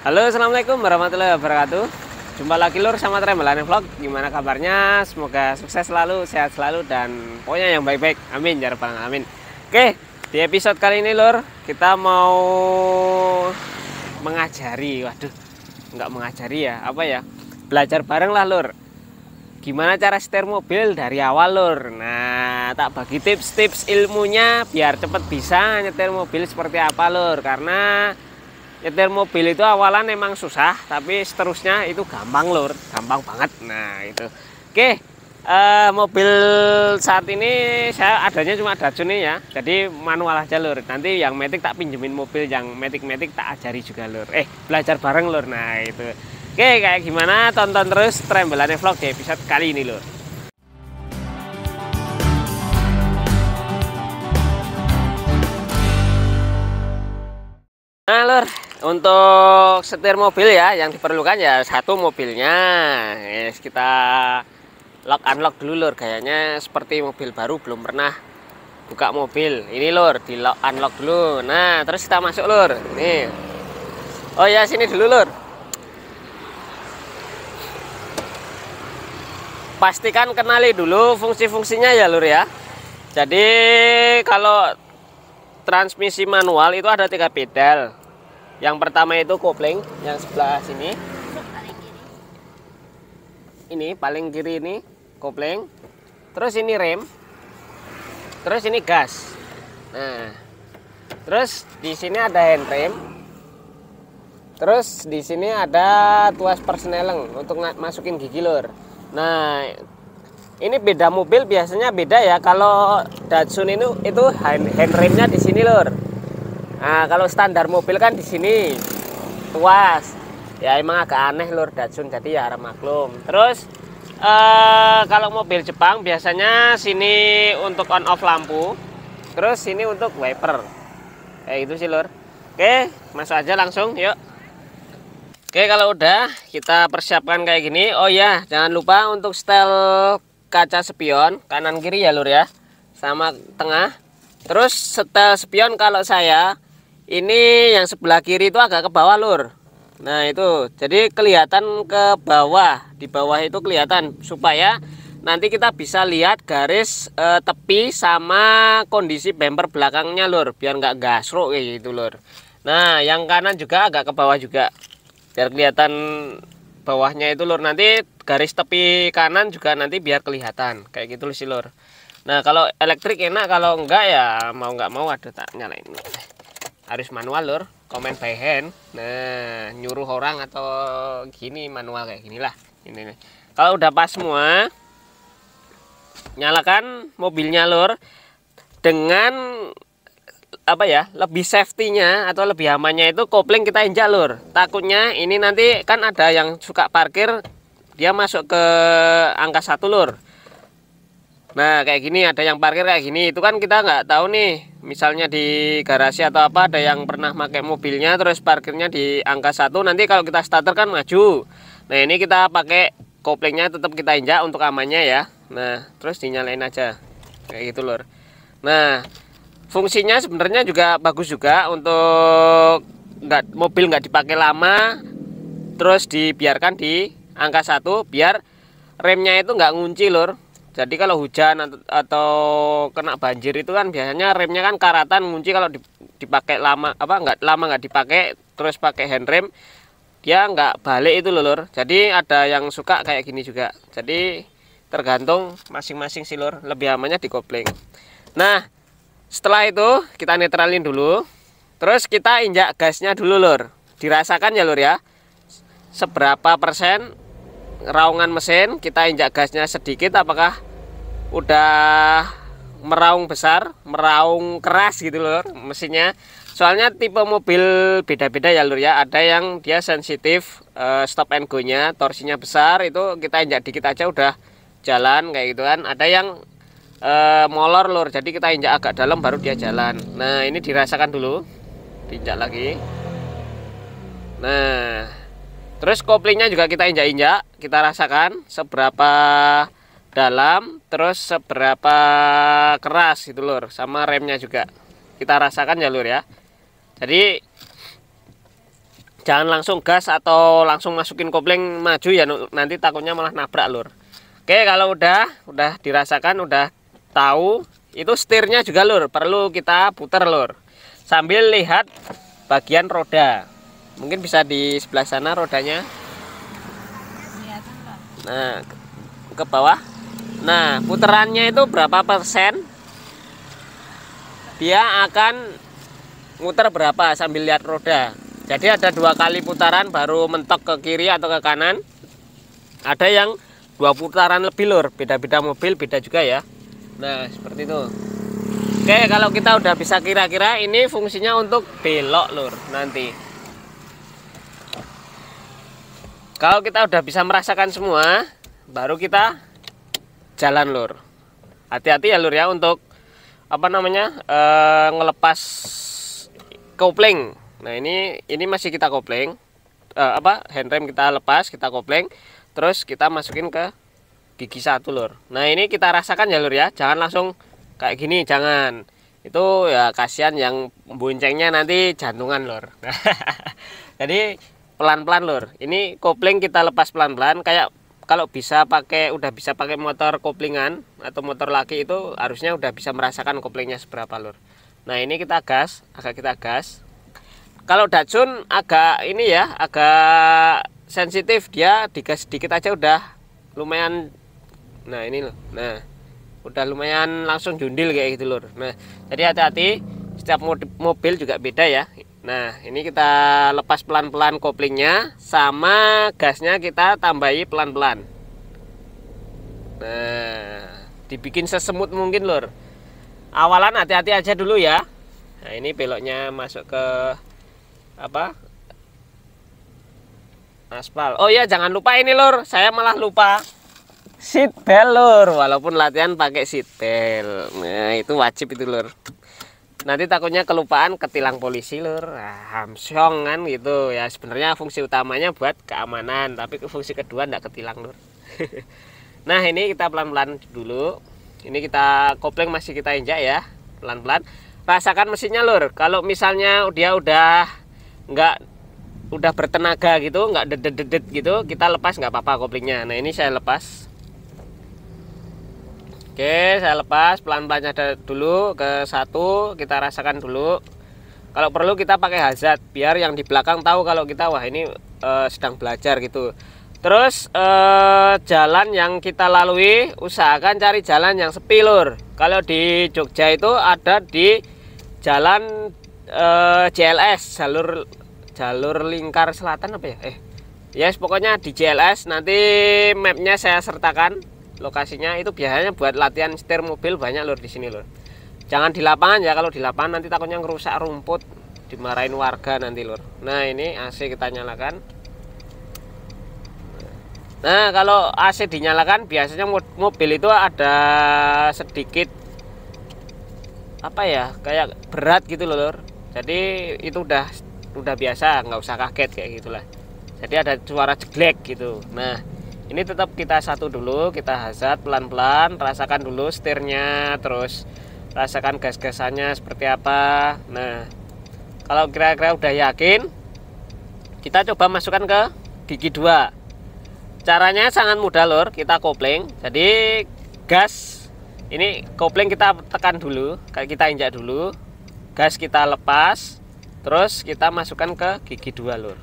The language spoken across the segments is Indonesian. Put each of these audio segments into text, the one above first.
Halo, assalamualaikum warahmatullahi wabarakatuh. Jumpa lagi lur sama Trembelane Vlog. Gimana kabarnya? Semoga sukses selalu, sehat selalu, dan pokoknya yang baik-baik. Amin ya rabbal alamin. Oke, di episode kali ini lur, kita mau mengajari. Waduh, nggak mengajari ya, apa ya? Belajar bareng lah lur. Gimana cara setir mobil dari awal lur. Nah, tak bagi tips-tips ilmunya biar cepet bisa nyetir mobil seperti apa lur. Karena nyetir mobil itu awalan emang susah, tapi seterusnya itu gampang lur, gampang banget. Nah itu. Oke, mobil saat ini saya adanya cuma Datsun nih ya, jadi manual aja lur. Nanti yang matic tak pinjemin mobil, yang matic tak ajari juga lur. Belajar bareng lur. Nah itu. Oke, kayak gimana? Tonton terus Trembelane Vlog di episode kali ini lur. Nah lur, untuk setir mobil ya, yang diperlukan ya satu mobilnya. Yes, kita lock unlock dulu lur. Kayaknya seperti mobil baru, belum pernah buka mobil. Ini lur, di lock unlock dulu. Nah, terus kita masuk lur. Nih. Oh ya, sini dulu lur. Pastikan kenali dulu fungsi-fungsinya ya lur ya. Jadi kalau transmisi manual itu ada 3 pedal. Yang pertama itu kopling, yang sebelah sini. Ini paling kiri ini kopling. Terus ini rem. Terus ini gas. Nah, terus di sini ada handrem. Terus di sini ada tuas persneleng untuk masukin gigi lur. Nah, ini beda mobil biasanya beda ya. Kalau Datsun itu handremnya di sini lur. Nah, kalau standar mobil kan di sini tuas. Ya emang agak aneh lur Datsun, jadi ya harap maklum. Terus kalau mobil Jepang biasanya sini untuk on off lampu. Terus sini untuk wiper. Kayak gitu sih lur. Oke, masuk aja langsung, yuk. Oke, kalau udah kita persiapkan kayak gini. Oh ya, jangan lupa untuk setel kaca spion kanan kiri ya lur ya, sama tengah. Terus setel spion kalau saya ini yang sebelah kiri itu agak ke bawah lur. Nah itu, jadi kelihatan ke bawah, di bawah itu kelihatan supaya nanti kita bisa lihat garis tepi sama kondisi bumper belakangnya lur, biar nggak gasruk kayak gitu lur. Nah yang kanan juga agak ke bawah juga, biar kelihatan bawahnya itu lur. Nanti garis tepi kanan juga nanti biar kelihatan kayak gitu sih lur. Nah kalau elektrik enak, kalau enggak ya mau nggak mau ada tak nyalain. Harus manual lur, comment by hand. Nah nyuruh orang atau gini manual kayak ginilah ini nih. Kalau udah pas semua, nyalakan mobilnya lur. Dengan apa ya, lebih safety-nya atau lebih amannya itu kopling kita injak lur. Takutnya ini nanti kan ada yang suka parkir, dia masuk ke angka 1 lur. Nah kayak gini, ada yang parkir kayak gini, itu kan kita nggak tahu nih. Misalnya di garasi atau apa ada yang pernah pakai mobilnya terus parkirnya di angka 1, nanti kalau kita starter kan maju. Nah ini kita pakai koplingnya tetap kita injak untuk amannya ya. Nah terus dinyalain aja kayak gitu lur. Nah fungsinya sebenarnya juga bagus juga untuk mobil nggak dipakai lama, terus dibiarkan di angka 1 biar remnya itu nggak ngunci lur. Jadi kalau hujan atau kena banjir itu kan biasanya remnya kan karatan ngunci kalau dipakai lama, nggak dipakai terus pakai handrem, dia nggak balik itu lur. Jadi ada yang suka kayak gini juga. Jadi tergantung masing-masing sih lur, lebih amannya di kopling. Nah setelah itu kita netralin dulu, terus kita injak gasnya dulu lur. Dirasakan ya lur ya, seberapa persen raungan mesin. Kita injak gasnya sedikit, apakah udah meraung besar, meraung keras gitu lur mesinnya. Soalnya tipe mobil beda-beda ya lur ya. Ada yang dia sensitif stop and go nya, torsinya besar, itu kita injak dikit aja udah jalan kayak gitu kan. Ada yang molor lur, jadi kita injak agak dalam baru dia jalan. Nah ini dirasakan dulu, diinjak lagi. Nah terus koplingnya juga kita injak-injak, kita rasakan seberapa dalam, terus seberapa keras gitu lur. Sama remnya juga kita rasakan ya lur ya. Jadi jangan langsung gas atau langsung masukin kopling maju ya, nanti takutnya malah nabrak lur. Oke, kalau udah dirasakan, udah tahu, itu setirnya juga lur perlu kita putar lur, sambil lihat bagian roda. Mungkin bisa di sebelah sana rodanya. Nah, ke bawah. Nah, putarannya itu berapa persen, dia akan muter berapa sambil lihat roda. Jadi ada 2 kali putaran baru mentok ke kiri atau ke kanan. Ada yang 2 putaran lebih lur, beda-beda mobil beda juga ya. Nah, seperti itu. Oke, kalau kita udah bisa kira-kira, ini fungsinya untuk belok lur nanti. Kalau kita udah bisa merasakan semua, baru kita jalan lur. Hati-hati ya lur ya, untuk apa namanya, ngelepas kopling. Nah, ini masih kita kopling, handrem kita lepas, kita kopling, terus kita masukin ke gigi 1 lur. Nah, ini kita rasakan ya lur ya, jangan langsung kayak gini, jangan. Itu ya kasihan yang boncengnya nanti jantungan lur. Jadi pelan-pelan lur. Ini kopling kita lepas pelan-pelan, kayak kalau udah bisa pakai motor koplingan atau motor laki, itu harusnya udah bisa merasakan koplingnya seberapa lur. Nah, ini kita gas, kita gas. Kalau Datsun agak ini ya, agak sensitif, dia digas sedikit aja udah lumayan. Nah, ini loh. Nah, udah lumayan langsung jundil kayak gitu lur. Nah, jadi hati-hati, setiap mobil juga beda ya. Nah, ini kita lepas pelan-pelan koplingnya, sama gasnya kita tambahi pelan-pelan. Nah, dibikin sesemut mungkin lur. Awalan hati-hati aja dulu ya. Nah, ini beloknya masuk ke aspal. Oh ya, jangan lupa ini lur, saya malah lupa seat belt lur, walaupun latihan pakai seat belt. Nah, itu wajib itu lur. Nanti takutnya kelupaan ketilang polisi lur. Hamsyong kan gitu ya. Sebenarnya fungsi utamanya buat keamanan, tapi fungsi kedua ndak ketilang lur. Nah, ini kita pelan-pelan dulu. Ini kita kopling masih kita injak ya, pelan-pelan. Rasakan mesinnya lur. Kalau misalnya dia udah bertenaga gitu, nggak dedet gitu, kita lepas nggak apa-apa koplingnya. Nah, ini saya lepas. Oke, saya lepas pelan-pelan aja dulu ke 1, kita rasakan dulu. Kalau perlu kita pakai hazard biar yang di belakang tahu kalau kita wah ini sedang belajar gitu. Terus jalan yang kita lalui, usahakan cari jalan yang sepi lur. Kalau di Jogja itu ada di jalan JLS, jalur lingkar selatan apa ya? Yes, pokoknya di JLS, nanti mapnya saya sertakan lokasinya. Itu biasanya buat latihan setir mobil banyak lur di sini lur. Jangan di lapangan ya, kalau di lapangan nanti takutnya ngerusak rumput, dimarahin warga nanti lur. Nah, ini AC kita nyalakan. Nah, kalau AC dinyalakan biasanya mobil itu ada sedikit apa ya, kayak berat gitu loh lur. Jadi itu udah biasa, nggak usah kaget kayak gitulah. Jadi ada suara jeglek gitu. Nah, ini tetap kita 1 dulu, kita hazard pelan-pelan, rasakan dulu setirnya, terus rasakan gas-gasannya seperti apa. Nah, kalau kira-kira udah yakin, kita coba masukkan ke gigi 2. Caranya sangat mudah lur, kita kopling. Jadi gas ini kopling kita tekan dulu, kayak kita injak dulu. Gas kita lepas, terus kita masukkan ke gigi 2 lur.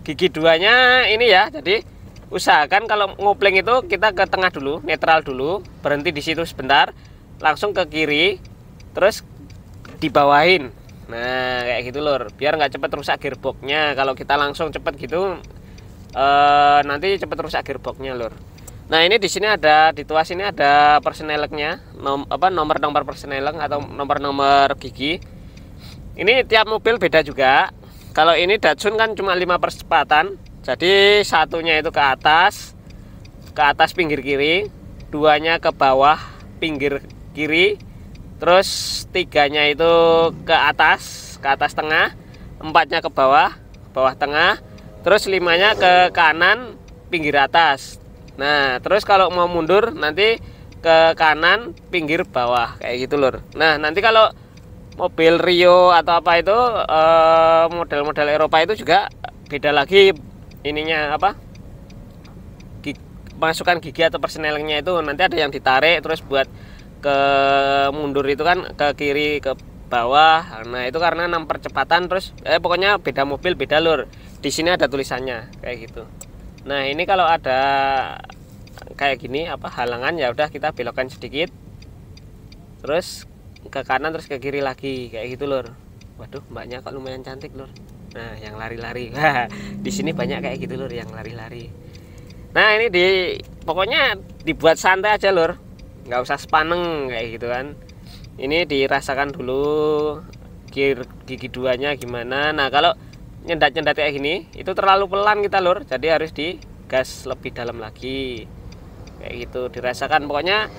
Gigi 2-nya ini ya, jadi usahakan kalau ngopling itu kita ke tengah dulu, netral dulu, berhenti di situ sebentar, langsung ke kiri, terus dibawahin. Nah, kayak gitu lur, biar nggak cepet rusak gearboxnya. Kalau kita langsung cepet gitu, nanti cepet rusak gearboxnya lur. Nah, ini di sini ada, di tuas ini ada persneleknya, nomor persnelek atau nomor gigi. Ini tiap mobil beda juga. Kalau ini Datsun kan cuma 5 percepatan. Jadi satunya itu ke atas pinggir kiri, 2-nya ke bawah pinggir kiri, terus 3-nya itu ke atas tengah, 4-nya ke bawah tengah, terus 5-nya ke kanan pinggir atas. Nah, terus kalau mau mundur nanti ke kanan pinggir bawah kayak gitu lur. Nah, nanti kalau mobil Rio atau apa itu model-model Eropa itu juga beda lagi ininya apa, masukkan gigi atau persnelingnya itu nanti ada yang ditarik terus buat ke mundur itu kan ke kiri ke bawah. Nah itu karena 6 percepatan terus pokoknya beda mobil beda lur. Di sini ada tulisannya kayak gitu. Nah ini kalau ada kayak gini apa halangan ya udah kita belokkan sedikit terus ke kanan terus ke kiri lagi kayak gitu lur. Waduh mbaknya kok lumayan cantik lur. Nah yang lari-lari di sini banyak kayak gitu lur yang lari-lari. Nah ini pokoknya dibuat santai aja lur, nggak usah sepaneng kayak gitu kan. Ini dirasakan dulu gigi duanya gimana. Nah kalau nyendat-nyendat kayak gini itu terlalu pelan kita lur, jadi harus digas lebih dalam lagi kayak gitu. Dirasakan pokoknya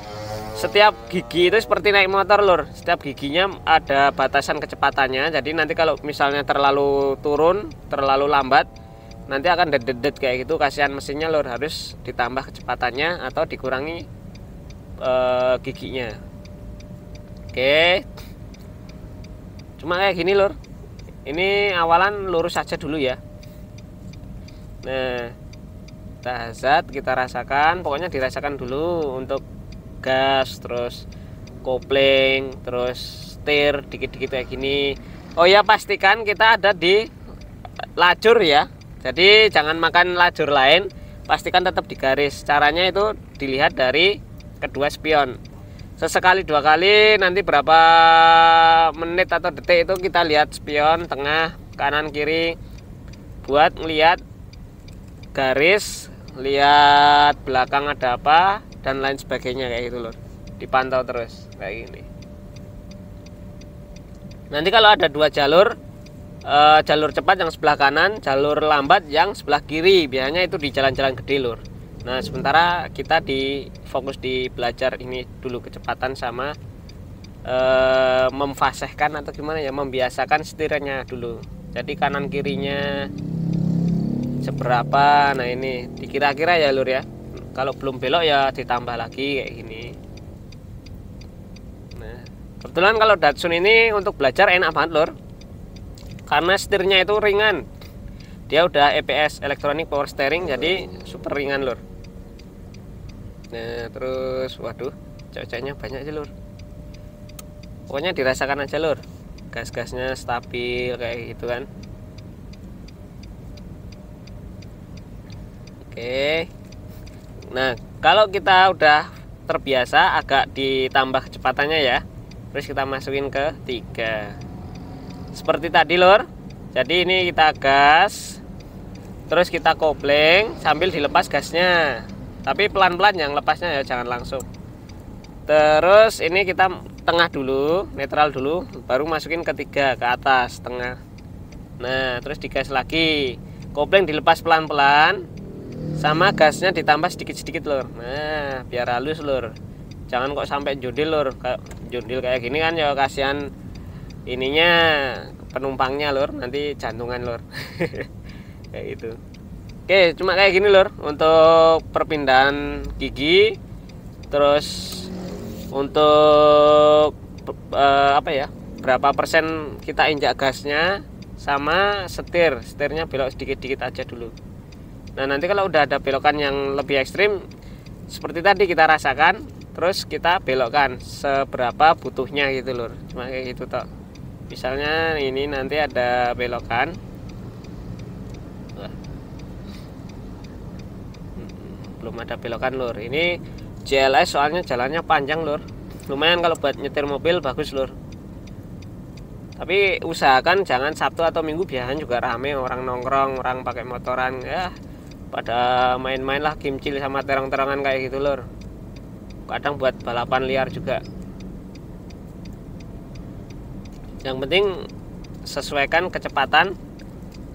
setiap gigi itu seperti naik motor lur, setiap giginya ada batasan kecepatannya. Jadi nanti kalau misalnya terlalu turun terlalu lambat nanti akan dedet kayak gitu, kasihan mesinnya lur, harus ditambah kecepatannya atau dikurangi giginya. Oke, cuma kayak gini lur, ini awalan lurus saja dulu ya. Nah tahzat kita rasakan, pokoknya dirasakan dulu untuk gas terus kopling terus setir dikit-dikit kayak gini. Oh ya pastikan kita ada di lajur ya, jadi jangan makan lajur lain, pastikan tetap di garis. Caranya itu dilihat dari kedua spion, sesekali 2 kali, nanti berapa menit atau detik itu kita lihat spion tengah kanan kiri buat ngelihat garis, lihat belakang ada apa dan lain sebagainya kayak gitu loh. Dipantau terus kayak gini. Nanti kalau ada 2 jalur, jalur cepat yang sebelah kanan, jalur lambat yang sebelah kiri, biasanya itu di jalan-jalan gede lur. Nah sementara kita fokus di belajar ini dulu kecepatan sama memfasehkan atau gimana ya, membiasakan setirnya dulu. Jadi kanan kirinya seberapa, nah ini dikira-kira ya lur ya. Kalau belum belok ya ditambah lagi kayak gini. Nah kebetulan kalau Datsun ini untuk belajar enak banget lur, karena setirnya itu ringan, dia udah EPS Electronic Power Steering, jadi super ringan lur. Nah terus waduh cewek-ceweknya banyak aja lur, pokoknya dirasakan aja lur, gas-gasnya stabil kayak gitu kan. Oke, nah kalau kita udah terbiasa agak ditambah kecepatannya ya, terus kita masukin ke 3 seperti tadi lur. Jadi ini kita gas terus kita kopling sambil dilepas gasnya, tapi pelan-pelan yang lepasnya ya, jangan langsung. Terus ini kita tengah dulu, netral dulu, baru masukin ke 3 ke atas tengah. Nah terus digas lagi, kopling dilepas pelan-pelan sama gasnya ditambah sedikit-sedikit lur. Nah biar halus lur, jangan kok sampai jundil lur, kayak jundil kayak gini kan ya kasihan ininya penumpangnya lur, nanti jantungan lur. Kayak gitu. Oke cuma kayak gini lur untuk perpindahan gigi. Terus untuk apa ya, berapa persen kita injak gasnya sama setirnya belok sedikit-sedikit aja dulu. Nah nanti kalau udah ada belokan yang lebih ekstrim seperti tadi kita rasakan, terus kita belokkan seberapa butuhnya gitu lur. Cuma kayak gitu toh. Misalnya ini nanti ada belokan, belum ada belokan lur. Ini JLS soalnya jalannya panjang lur, lumayan kalau buat nyetir mobil bagus lur. Tapi usahakan jangan Sabtu atau Minggu, biasanya juga rame orang nongkrong, orang pakai motoran ya, pada main-main lah kimcil sama terang-terangan kayak gitu lur. Kadang buat balapan liar juga. Yang penting sesuaikan kecepatan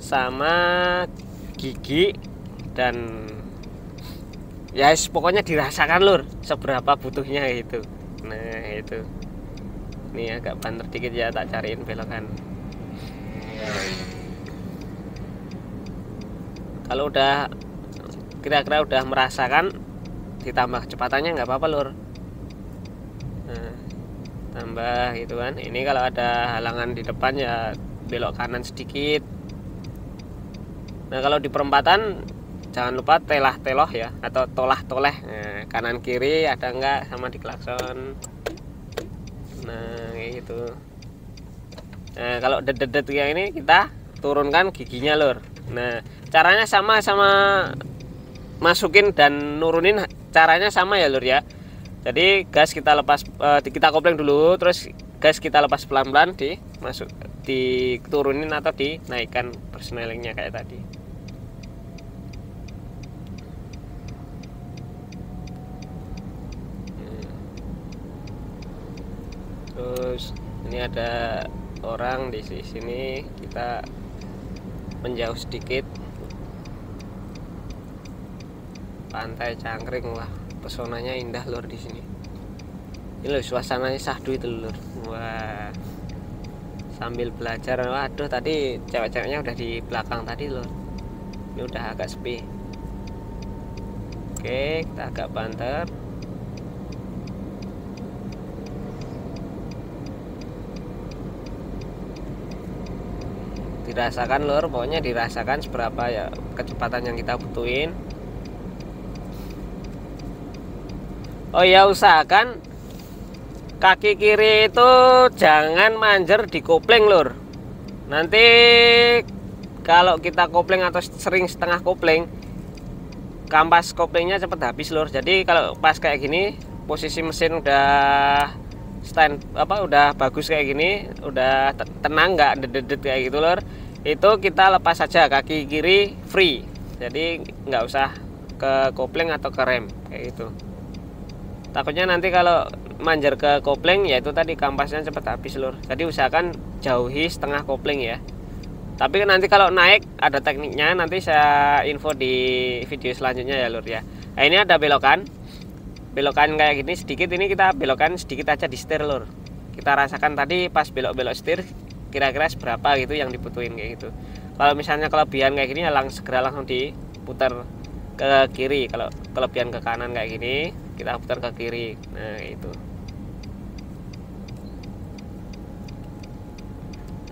sama gigi dan ya pokoknya dirasakan lur seberapa butuhnya itu. Nah itu, ini agak banter dikit ya, tak cariin belokan. Kalau udah kira-kira udah merasakan, ditambah kecepatannya nggak apa-apa lur. Nah, tambah gitu kan. Ini kalau ada halangan di depan ya belok kanan sedikit. Nah kalau di perempatan jangan lupa telah-teloh ya, atau tolah-toleh. Nah, kanan kiri ada enggak, sama di klakson. Nah kayak gitu. Nah kalau dedet kayak ini kita turunkan giginya lur. Nah caranya sama masukin dan nurunin, caranya sama ya lur ya. Jadi gas kita lepas, kita kopling dulu, terus gas kita lepas pelan-pelan, diturunin atau dinaikkan persnelingnya kayak tadi. Terus ini ada orang di sini, kita menjauh sedikit. Pantai Cangkring, wah pesonanya indah lur di sini. Ini loh suasananya syahdu itu lur. Wah sambil belajar, waduh tadi cewek-ceweknya udah di belakang tadi lur. Ini udah agak sepi. Oke, kita agak banter. Dirasakan lur, pokoknya dirasakan seberapa ya kecepatan yang kita butuhin. Oh ya, usahakan kaki kiri itu jangan manjer di kopling lur. Nanti kalau kita kopling atau sering setengah kopling, kampas koplingnya cepet habis lur. Jadi kalau pas kayak gini, posisi mesin udah udah bagus kayak gini, udah tenang, nggak dedet kayak gitu lur, itu kita lepas saja kaki kiri free. Jadi nggak usah ke kopling atau ke rem kayak gitu. Takutnya nanti kalau manjer ke kopling, ya itu tadi kampasnya cepet habis lur. Jadi usahakan jauhi setengah kopling ya. Tapi nanti kalau naik ada tekniknya, nanti saya info di video selanjutnya ya lur ya. Nah ini ada belokan kayak gini sedikit, ini kita belokkan sedikit aja di setir lur. Kita rasakan tadi pas belok-belok setir kira-kira seberapa gitu yang dibutuhin kayak gitu. Kalau misalnya kelebihan kayak gini ya segera langsung diputar ke kiri. Kalau kelebihan ke kanan kayak gini, kita putar ke kiri. Nah itu.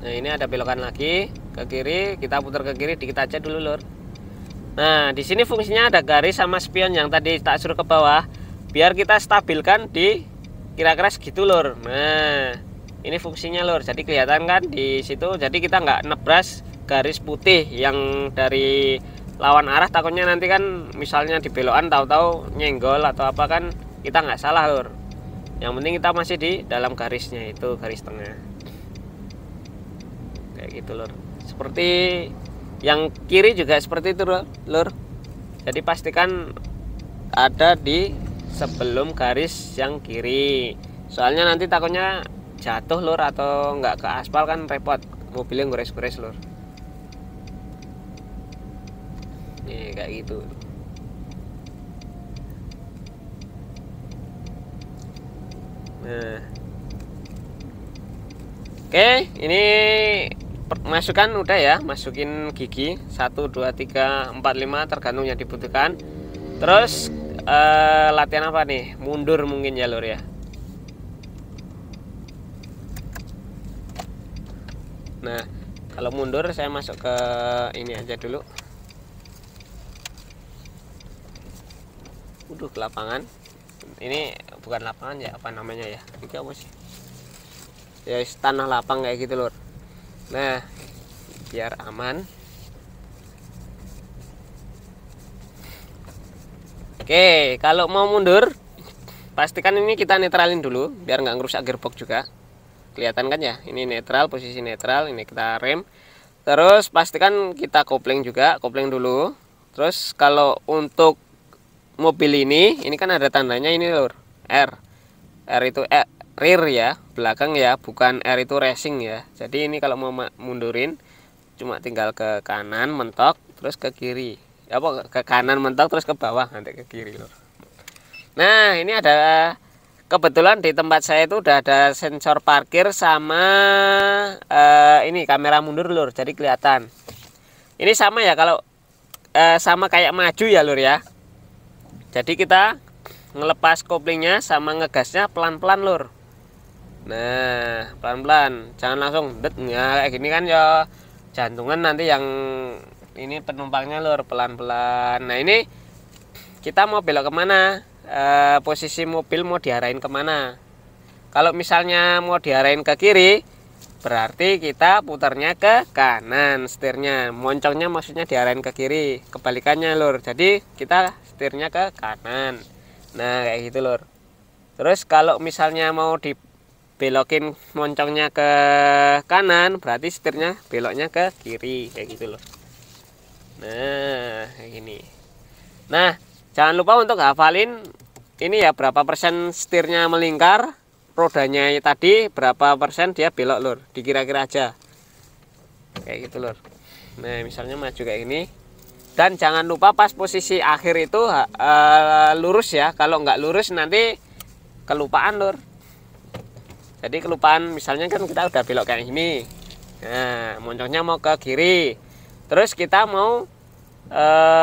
Nah ini ada belokan lagi ke kiri, kita putar ke kiri dikit aja dulu lur. Nah di sini fungsinya ada garis sama spion yang tadi tak suruh ke bawah, biar kita stabilkan di kira-kira segitu lur. Nah ini fungsinya lur, jadi kelihatan kan di situ. Jadi kita nggak nebras garis putih yang dari lawan arah, takutnya nanti kan misalnya di belokan tahu-tahu nyenggol atau apa, kan kita nggak salah lur. Yang penting kita masih di dalam garisnya, itu garis tengah kayak gitu lur. Seperti yang kiri juga seperti itu lur. Jadi pastikan ada di sebelum garis yang kiri, soalnya nanti takutnya jatuh lur atau nggak ke aspal, kan repot, mobilnya gores-gores lur. Nih kayak gitu. Nah oke, ini masukkan udah ya, masukin gigi 1 2 3 4 5 tergantung yang dibutuhkan. Terus latihan apa nih, mundur mungkin ya lur ya. Nah kalau mundur saya masuk ke ini aja dulu. Ke lapangan. Ini bukan lapangan ya, apa namanya ya, ini apa sih ya, tanah lapang kayak gitu lur. Nah biar aman, oke, kalau mau mundur pastikan ini kita netralin dulu biar nggak ngerusak gearbox juga. Kelihatan kan ya, ini netral, posisi netral, ini kita rem. Terus pastikan kita kopling juga, kopling dulu. Terus kalau untuk mobil ini kan ada tandanya ini lur, R itu rear ya, belakang ya, bukan R itu racing ya. Jadi ini kalau mau mundurin cuma tinggal ke kanan mentok terus ke kiri, apa ke kanan mentok terus ke bawah nanti ke kiri lur. Nah ini ada, kebetulan di tempat saya itu udah ada sensor parkir sama ini kamera mundur lur, jadi kelihatan. Ini sama ya, kalau sama kayak maju ya lur ya. Jadi kita ngelepas koplingnya sama ngegasnya pelan-pelan lur. Nah pelan-pelan, jangan langsung det ya kayak gini kan ya, jantungan nanti yang ini penumpangnya lur, pelan-pelan. Nah ini kita mau belok kemana, posisi mobil mau diarahin kemana. Kalau misalnya mau diarahin ke kiri, berarti kita putarnya ke kanan setirnya. Moncongnya maksudnya diarahin ke kiri, kebalikannya lur. Jadi kita setirnya ke kanan. Nah kayak gitu lur. Terus kalau misalnya mau dibelokin moncongnya ke kanan, berarti setirnya beloknya ke kiri kayak gitu loh. Nah kayak gini. Nah jangan lupa untuk hafalin ini ya, berapa persen setirnya melingkar, rodanya tadi berapa persen dia belok lur, dikira-kira aja kayak gitu lur. Nah misalnya maju kayak gini, dan jangan lupa pas posisi akhir itu lurus ya. Kalau nggak lurus nanti kelupaan lur. Jadi kelupaan, misalnya kan kita udah belok kayak gini, nah moncongnya mau ke kiri, terus kita mau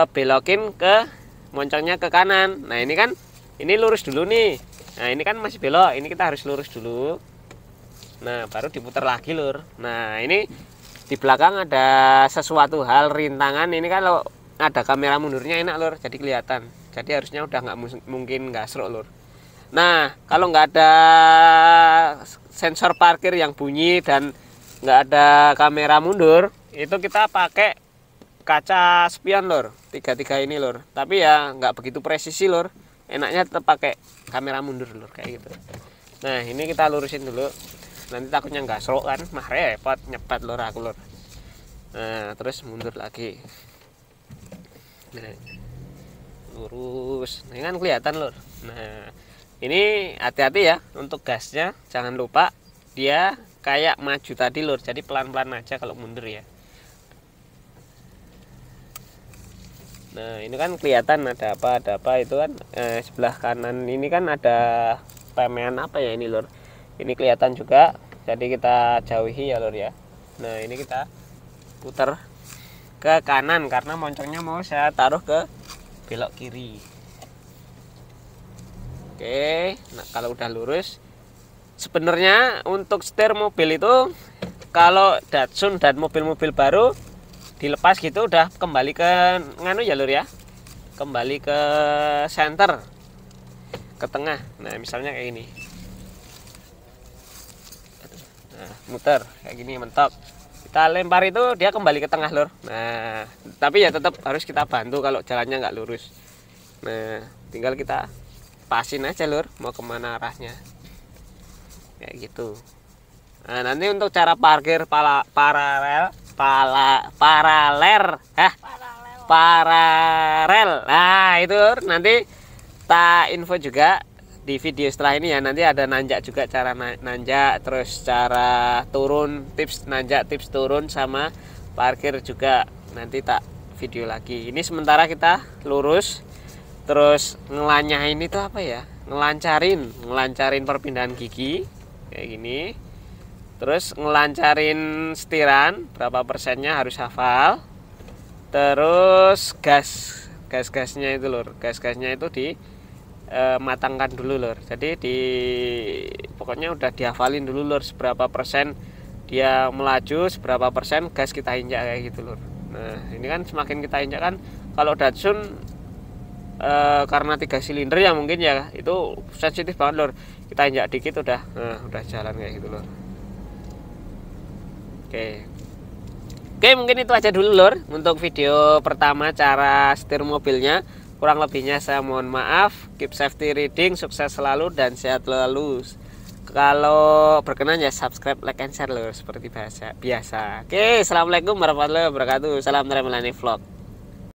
belokin ke moncongnya ke kanan. Nah ini kan ini lurus dulu nih. Nah ini kan masih belok, ini kita harus lurus dulu. Nah baru diputar lagi lur. Nah ini di belakang ada sesuatu hal rintangan. Ini kalau ada kamera mundurnya enak lur, jadi kelihatan. Jadi harusnya udah nggak mungkin gasrok lur. Nah kalau nggak ada sensor parkir yang bunyi dan nggak ada kamera mundur, itu kita pakai kaca spion lur, 33 ini lur. Tapi ya nggak begitu presisi lur, enaknya tetap pakai kamera mundur lur kayak gitu. Nah ini kita lurusin dulu, nanti takutnya nggak serok kan, mah repot nyepat lur aku lur. Nah terus mundur lagi, nah lurus, ini kan kelihatan lur. Nah ini hati-hati ya untuk gasnya, jangan lupa dia kayak maju tadi lur, jadi pelan-pelan aja kalau mundur ya. Nah ini kan kelihatan ada apa itu kan, sebelah kanan ini kan ada pemean apa ya ini lur, ini kelihatan juga, jadi kita jauhi ya lur ya. Nah ini kita putar ke kanan karena moncongnya mau saya taruh ke belok kiri. Oke, nah kalau udah lurus, sebenarnya untuk setir mobil itu kalau Datsun dan mobil-mobil baru dilepas gitu udah kembali ke nganu ya lur ya, kembali ke center, ke tengah. Nah misalnya kayak gini, nah muter kayak gini mentok, kita lempar itu dia kembali ke tengah lur. Nah tapi ya tetap harus kita bantu kalau jalannya nggak lurus. Nah tinggal kita pasin aja lur mau kemana arahnya kayak gitu. Nah nanti untuk cara parkir paralel, nah itu nanti tak info juga di video setelah ini ya. Nanti ada nanjak juga, cara nanjak, terus cara turun, tips nanjak, tips turun, sama parkir juga nanti tak video lagi. Ini sementara kita lurus, terus ngelanyahin itu apa ya, ngelancarin perpindahan gigi kayak gini, terus ngelancarin setiran berapa persennya harus hafal. Terus gasnya itu lur, gasnya itu matangkan dulu lur. Jadi pokoknya udah dihafalin dulu lur, seberapa persen dia melaju, seberapa persen gas kita injak kayak gitu lur. Nah ini kan semakin kita injak kan, kalau Datsun karena 3 silinder ya mungkin ya itu sensitif banget lur, kita injak dikit udah jalan kayak gitu lur. Oke, mungkin itu aja dulu lur untuk video pertama cara setir mobilnya. Kurang lebihnya saya mohon maaf. Keep safety riding, sukses selalu dan sehat selalu. Kalau berkenan ya subscribe, like, and share lur seperti biasa. Oke, assalamualaikum warahmatullahi wabarakatuh. Salam dari Melani Vlog.